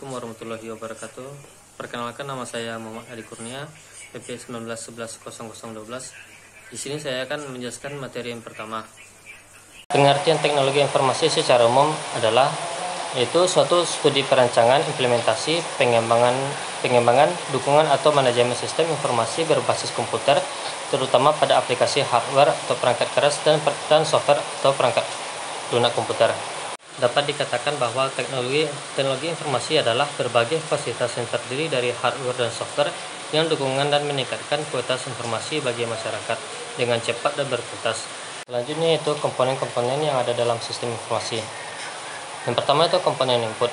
Assalamualaikum warahmatullahi wabarakatuh. Perkenalkan, nama saya Muhammad Adi Kurnia, PP 19110012. Di sini saya akan menjelaskan materi yang pertama. Pengertian teknologi informasi secara umum adalah yaitu suatu studi perancangan, implementasi, pengembangan, dukungan atau manajemen sistem informasi berbasis komputer, terutama pada aplikasi hardware atau perangkat keras dan software atau perangkat lunak komputer. Dapat dikatakan bahwa teknologi informasi adalah berbagai fasilitas yang terdiri dari hardware dan software yang dukungan dan meningkatkan kualitas informasi bagi masyarakat dengan cepat dan berkualitas. Selanjutnya itu komponen-komponen yang ada dalam sistem informasi. Yang pertama itu komponen input.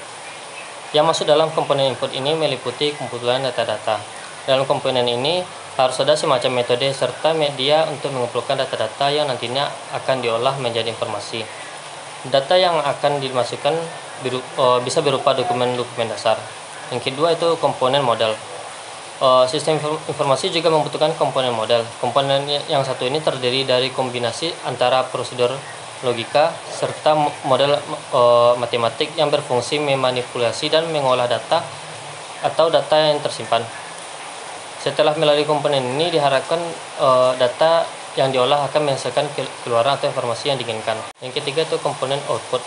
Yang masuk dalam komponen input ini meliputi kumpulan data-data. Dalam komponen ini harus ada semacam metode serta media untuk mengumpulkan data-data yang nantinya akan diolah menjadi informasi. Data yang akan dimasukkan bisa berupa dokumen-dokumen dasar. Yang kedua itu komponen model. Sistem informasi juga membutuhkan komponen model. Komponen yang satu ini terdiri dari kombinasi antara prosedur logika serta model matematik yang berfungsi memanipulasi dan mengolah data atau data yang tersimpan. Setelah melalui komponen ini diharapkan data yang diolah akan menghasilkan keluaran atau informasi yang diinginkan. Yang ketiga itu komponen output.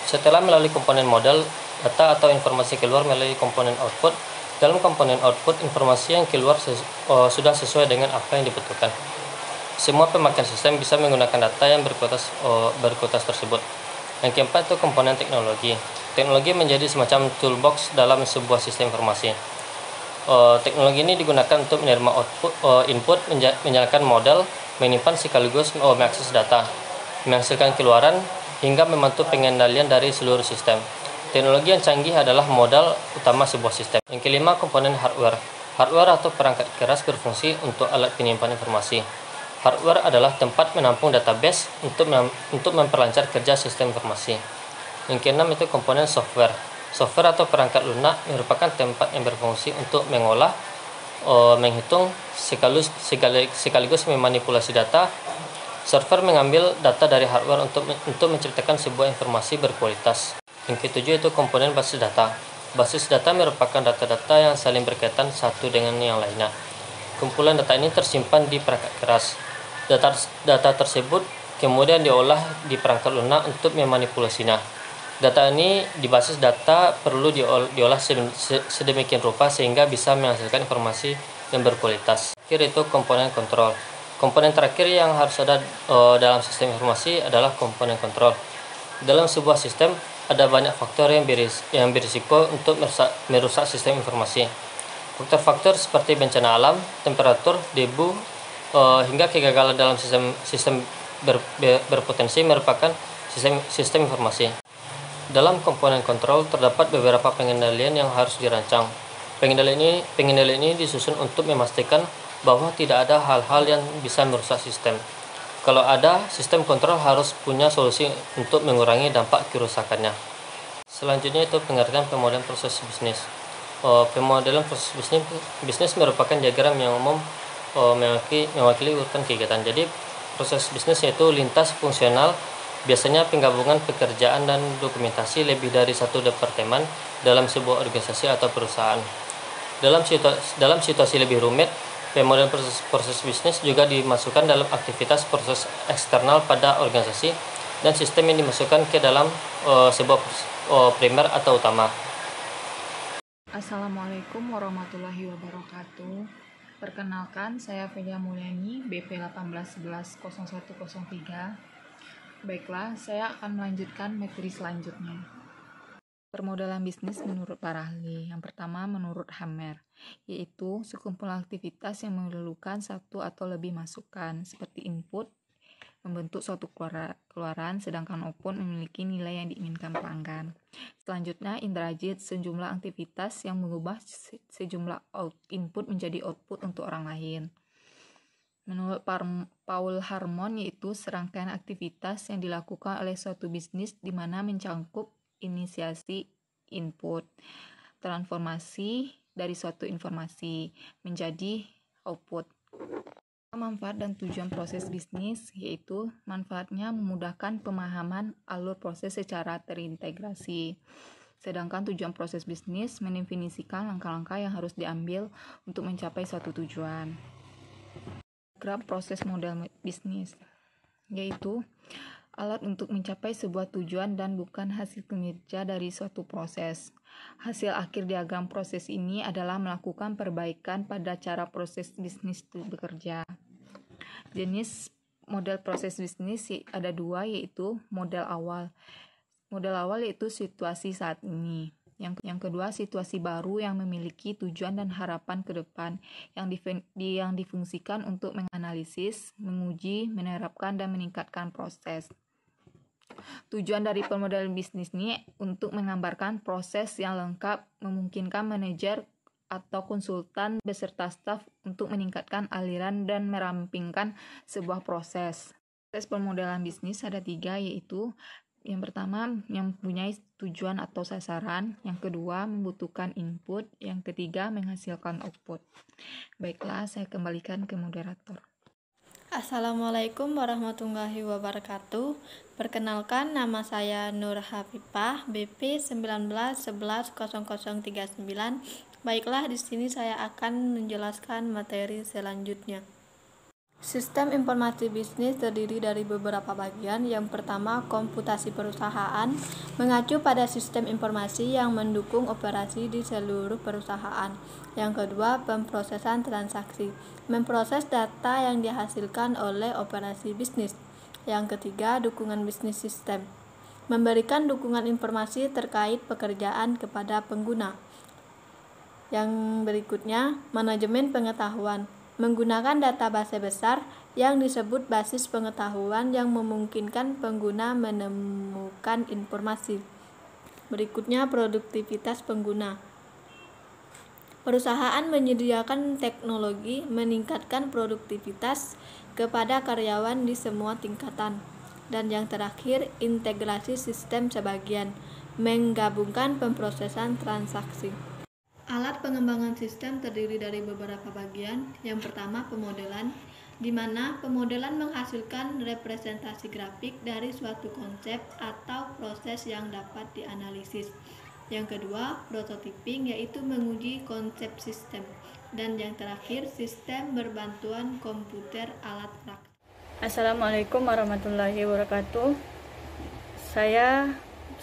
Setelah melalui komponen model, data atau informasi keluar melalui komponen output. Dalam komponen output, informasi yang keluar sudah sesuai dengan apa yang dibutuhkan. Semua pemakaian sistem bisa menggunakan data yang berkualitas tersebut. Yang keempat itu komponen teknologi. Teknologi menjadi semacam toolbox dalam sebuah sistem informasi. Teknologi ini digunakan untuk menerima input, menjalankan model, menyimpan sekaligus mengakses data, menghasilkan keluaran, hingga membantu pengendalian dari seluruh sistem. Teknologi yang canggih adalah modal utama sebuah sistem. Yang kelima, komponen hardware. Hardware atau perangkat keras berfungsi untuk alat penyimpan informasi. Hardware adalah tempat menampung database untuk memperlancar kerja sistem informasi. Yang keenam itu komponen software. Software atau perangkat lunak merupakan tempat yang berfungsi untuk mengolah, menghitung, sekaligus memanipulasi data. Server mengambil data dari hardware untuk menciptakan sebuah informasi berkualitas. Yang ketujuh itu komponen basis data. Basis data merupakan data-data yang saling berkaitan satu dengan yang lainnya. Kumpulan data ini tersimpan di perangkat keras. Data tersebut kemudian diolah di perangkat lunak untuk memanipulasinya. Data ini di basis data perlu diolah sedemikian rupa sehingga bisa menghasilkan informasi yang berkualitas. Akhir itu komponen kontrol. Komponen terakhir yang harus ada dalam sistem informasi adalah komponen kontrol. Dalam sebuah sistem ada banyak faktor yang berisiko untuk merusak sistem informasi. Faktor-faktor seperti bencana alam, temperatur, debu, hingga kegagalan dalam sistem berpotensi merupakan sistem informasi. Dalam komponen kontrol terdapat beberapa pengendalian yang harus dirancang. Pengendalian ini disusun untuk memastikan bahwa tidak ada hal-hal yang bisa merusak sistem. Kalau ada, sistem kontrol harus punya solusi untuk mengurangi dampak kerusakannya. Selanjutnya itu pengertian pemodelan proses bisnis. Pemodelan proses bisnis merupakan diagram yang umum mewakili urutan kegiatan. Jadi proses bisnis yaitu lintas fungsional. Biasanya penggabungan pekerjaan dan dokumentasi lebih dari satu departemen dalam sebuah organisasi atau perusahaan. Dalam situasi lebih rumit, pemodelan proses bisnis juga dimasukkan dalam aktivitas proses eksternal pada organisasi dan sistem yang dimasukkan ke dalam sebuah primer atau utama. Assalamualaikum warahmatullahi wabarakatuh. Perkenalkan, saya Felia Mulyani, BP 18110103. Baiklah, saya akan melanjutkan materi selanjutnya. Permodalan bisnis menurut para ahli. Yang pertama menurut Hammer, yaitu sekumpulan aktivitas yang memerlukan satu atau lebih masukan, seperti input membentuk suatu keluaran, sedangkan output memiliki nilai yang diinginkan pelanggan. Selanjutnya, Indrajit, sejumlah aktivitas yang mengubah sejumlah input menjadi output untuk orang lain. Menurut Paul Harmon, yaitu serangkaian aktivitas yang dilakukan oleh suatu bisnis di mana mencangkup inisiasi input, transformasi dari suatu informasi menjadi output. Manfaat dan tujuan proses bisnis, yaitu manfaatnya memudahkan pemahaman alur proses secara terintegrasi. Sedangkan tujuan proses bisnis mendefinisikan langkah-langkah yang harus diambil untuk mencapai suatu tujuan. Diagram proses model bisnis, yaitu alat untuk mencapai sebuah tujuan dan bukan hasil kinerja dari suatu proses. Hasil akhir diagram proses ini adalah melakukan perbaikan pada cara proses bisnis itu bekerja. Jenis model proses bisnis ada dua, yaitu model awal. Model awal yaitu situasi saat ini. Yang kedua, situasi baru yang memiliki tujuan dan harapan ke depan yang difungsikan untuk menganalisis, menguji, menerapkan, dan meningkatkan proses. Tujuan dari pemodelan bisnis ini untuk menggambarkan proses yang lengkap, memungkinkan manajer atau konsultan beserta staf untuk meningkatkan aliran dan merampingkan sebuah proses. Proses pemodelan bisnis ada 3, yaitu yang pertama yang mempunyai tujuan atau sasaran, yang kedua membutuhkan input, yang ketiga menghasilkan output. Baiklah, saya kembalikan ke moderator. Assalamualaikum warahmatullahi wabarakatuh. Perkenalkan, nama saya Nur Hafifah, BP 19110039. Baiklah, di sini saya akan menjelaskan materi selanjutnya. Sistem informasi bisnis terdiri dari beberapa bagian. Yang pertama, komputasi perusahaan, mengacu pada sistem informasi yang mendukung operasi di seluruh perusahaan. Yang kedua, pemrosesan transaksi, memproses data yang dihasilkan oleh operasi bisnis. Yang ketiga, dukungan bisnis sistem, memberikan dukungan informasi terkait pekerjaan kepada pengguna. Yang berikutnya, manajemen pengetahuan, menggunakan database besar yang disebut basis pengetahuan yang memungkinkan pengguna menemukan informasi. Berikutnya, produktivitas pengguna. Perusahaan menyediakan teknologi meningkatkan produktivitas kepada karyawan di semua tingkatan. Dan yang terakhir, integrasi sistem sebagian, menggabungkan pemrosesan transaksi. Alat pengembangan sistem terdiri dari beberapa bagian. Yang pertama, pemodelan, di mana pemodelan menghasilkan representasi grafik dari suatu konsep atau proses yang dapat dianalisis. Yang kedua, prototyping, yaitu menguji konsep sistem. Dan yang terakhir, sistem berbantuan komputer alat praktik. Assalamualaikum warahmatullahi wabarakatuh. Saya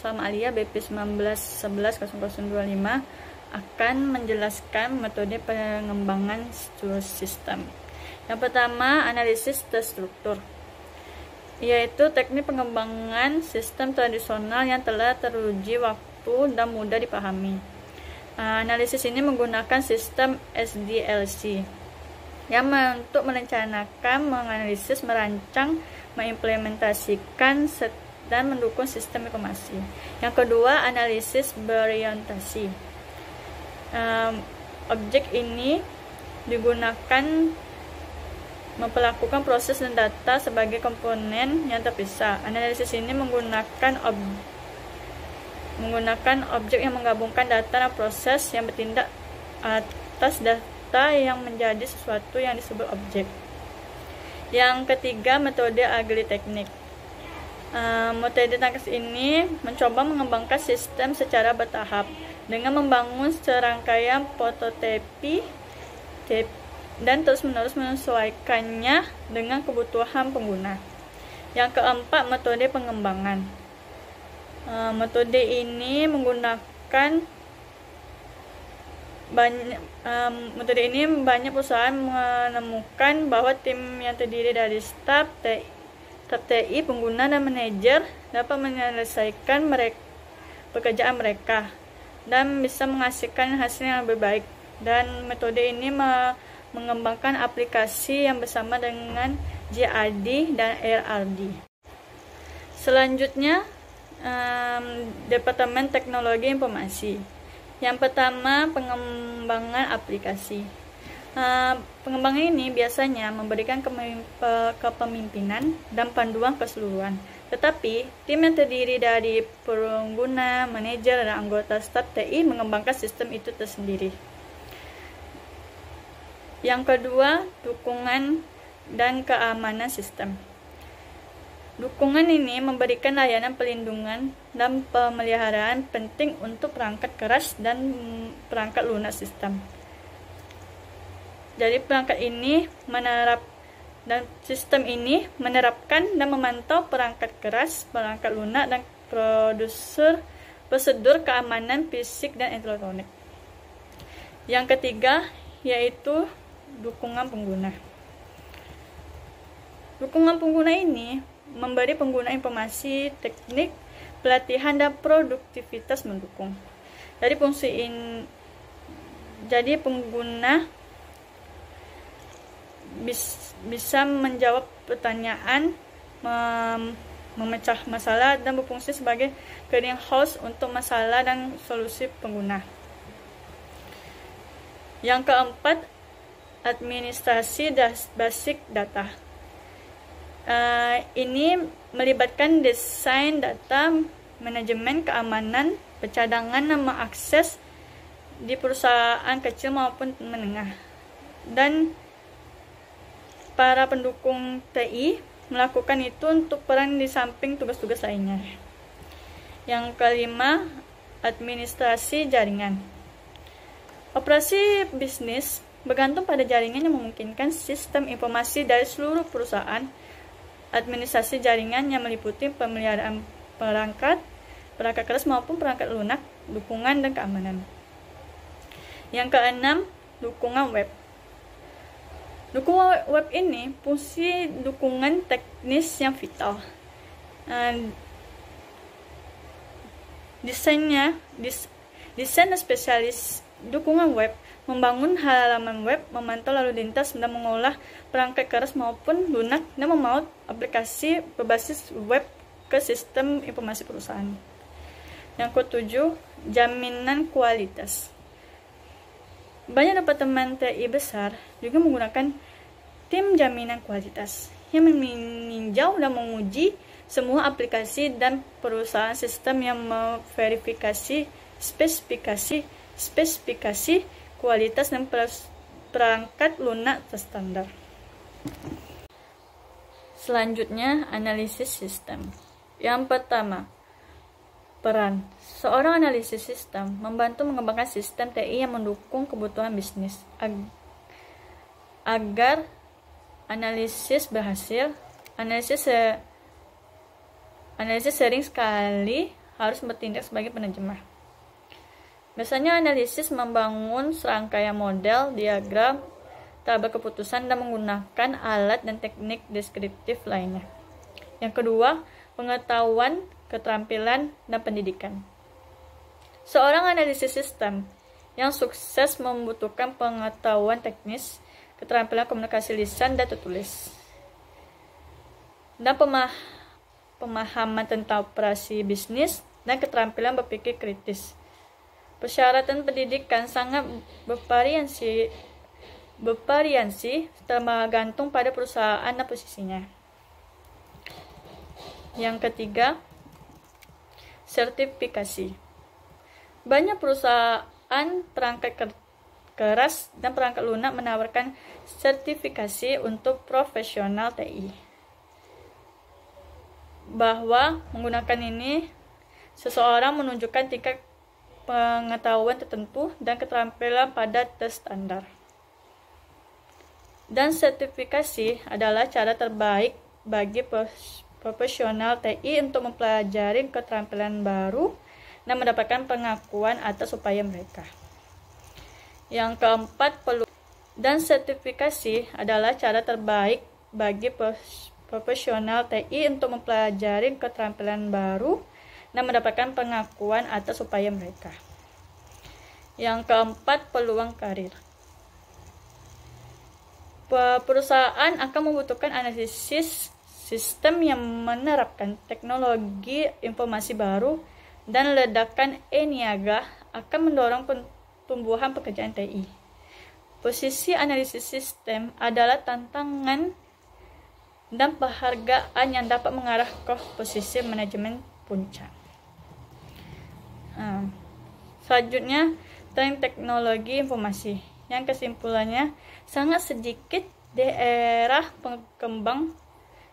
Salma Alia, BP 19110025, akan menjelaskan metode pengembangan sistem. Yang pertama, analisis terstruktur, yaitu teknik pengembangan sistem tradisional yang telah teruji waktu dan mudah dipahami. Analisis ini menggunakan sistem SDLC yang untuk merencanakan, menganalisis, merancang, mengimplementasikan, dan mendukung sistem informasi. Yang kedua, analisis berorientasi. Objek ini digunakan memperlakukan proses dan data sebagai komponen yang terpisah. Analisis ini menggunakan objek yang menggabungkan data dan proses yang bertindak atas data yang menjadi sesuatu yang disebut objek. Yang ketiga, metode agile teknik. Metode teknik ini mencoba mengembangkan sistem secara bertahap dengan membangun serangkaian prototipe dan terus-menerus menyesuaikannya dengan kebutuhan pengguna. Yang keempat, metode pengembangan. Metode ini banyak perusahaan menemukan bahwa tim yang terdiri dari staf TI, pengguna, dan manajer dapat menyelesaikan pekerjaan mereka dan bisa menghasilkan hasil yang lebih baik. Dan metode ini mengembangkan aplikasi yang bersama dengan JAD dan RRD. Selanjutnya, Departemen Teknologi Informasi. Yang pertama, pengembangan aplikasi. Pengembangan ini biasanya memberikan kepemimpinan dan panduan keseluruhan. Tetapi, tim yang terdiri dari pengguna, manajer, dan anggota staf TI mengembangkan sistem itu tersendiri. Yang kedua, dukungan dan keamanan sistem. Dukungan ini memberikan layanan pelindungan dan pemeliharaan penting untuk perangkat keras dan perangkat lunak sistem. Jadi sistem ini menerapkan dan memantau perangkat keras, perangkat lunak, dan prosedur keamanan fisik dan elektronik. Yang ketiga yaitu dukungan pengguna. Dukungan pengguna ini memberi pengguna informasi, teknik, pelatihan, dan produktivitas mendukung. Jadi pengguna bisa menjawab pertanyaan, memecah masalah, dan berfungsi sebagai clearinghouse untuk masalah dan solusi pengguna. Yang keempat, administrasi basic data. Ini melibatkan desain data, manajemen keamanan, pencadangan, dan mengakses di perusahaan kecil maupun menengah. Dan para pendukung TI melakukan itu untuk peran di samping tugas-tugas lainnya. Yang kelima, administrasi jaringan. Operasi bisnis bergantung pada jaringan yang memungkinkan sistem informasi dari seluruh perusahaan. Administrasi jaringan yang meliputi pemeliharaan perangkat keras maupun perangkat lunak, dukungan, dan keamanan. Yang keenam, dukungan web. Dukungan web ini fungsi dukungan teknis yang vital. Desain spesialis dukungan web membangun halaman web, memantau lalu lintas, dan mengolah perangkat keras maupun lunak, dan memaut aplikasi berbasis web ke sistem informasi perusahaan. Yang ketujuh, jaminan kualitas. Banyak departemen TI besar juga menggunakan tim jaminan kualitas yang meninjau dan menguji semua aplikasi dan perusahaan sistem yang memverifikasi spesifikasi kualitas dan perangkat lunak terstandar. Selanjutnya, analisis sistem. Yang pertama, peran. Seorang analisis sistem membantu mengembangkan sistem TI yang mendukung kebutuhan bisnis. Agar analisis berhasil, analisis sering sekali harus bertindak sebagai penerjemah. Biasanya analisis membangun serangkaian model, diagram, tabel keputusan, dan menggunakan alat dan teknik deskriptif lainnya. Yang kedua, pengetahuan, keterampilan, dan pendidikan. Seorang analisis sistem yang sukses membutuhkan pengetahuan teknis, keterampilan komunikasi lisan dan tertulis, dan pemahaman tentang operasi bisnis, dan keterampilan berpikir kritis. Persyaratan pendidikan sangat bervariasi tergantung pada perusahaan dan posisinya. Yang ketiga, sertifikasi. Banyak perusahaan perangkat keras dan perangkat lunak menawarkan sertifikasi untuk profesional TI. Bahwa menggunakan ini, seseorang menunjukkan tingkat pengetahuan tertentu dan keterampilan pada tes standar. Dan sertifikasi adalah cara terbaik bagi profesional TI untuk mempelajari keterampilan baru dan mendapatkan pengakuan atas upaya mereka. Yang keempat, dan sertifikasi adalah cara terbaik bagi profesional TI untuk mempelajari keterampilan baru dan mendapatkan pengakuan atas upaya mereka. Yang keempat, peluang karir. Perusahaan akan membutuhkan analisis sistem yang menerapkan teknologi informasi baru, dan ledakan e-niaga akan mendorong pertumbuhan pekerjaan TI. Posisi analisis sistem adalah tantangan dan penghargaan yang dapat mengarah ke posisi manajemen puncak. Selanjutnya, tren teknologi informasi, yang kesimpulannya sangat sedikit di era berkembang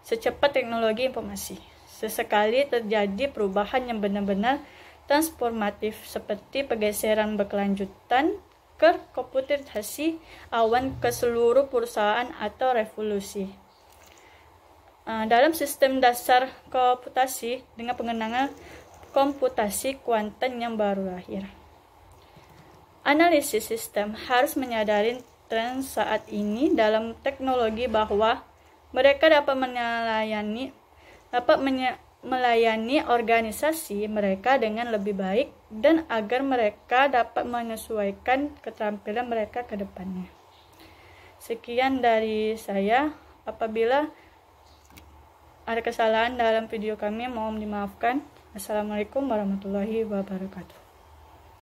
secepat teknologi informasi. Sesekali terjadi perubahan yang benar-benar transformatif seperti pergeseran berkelanjutan ke komputerisasi awan ke seluruh perusahaan atau revolusi. Dalam sistem dasar komputasi dengan pengenangan komputasi kuantum yang baru lahir. Analisis sistem harus menyadari tren saat ini dalam teknologi bahwa mereka dapat melayani organisasi mereka dengan lebih baik dan agar mereka dapat menyesuaikan keterampilan mereka ke depannya. Sekian dari saya. Apabila ada kesalahan dalam video kami, mohon dimaafkan. Assalamualaikum warahmatullahi wabarakatuh.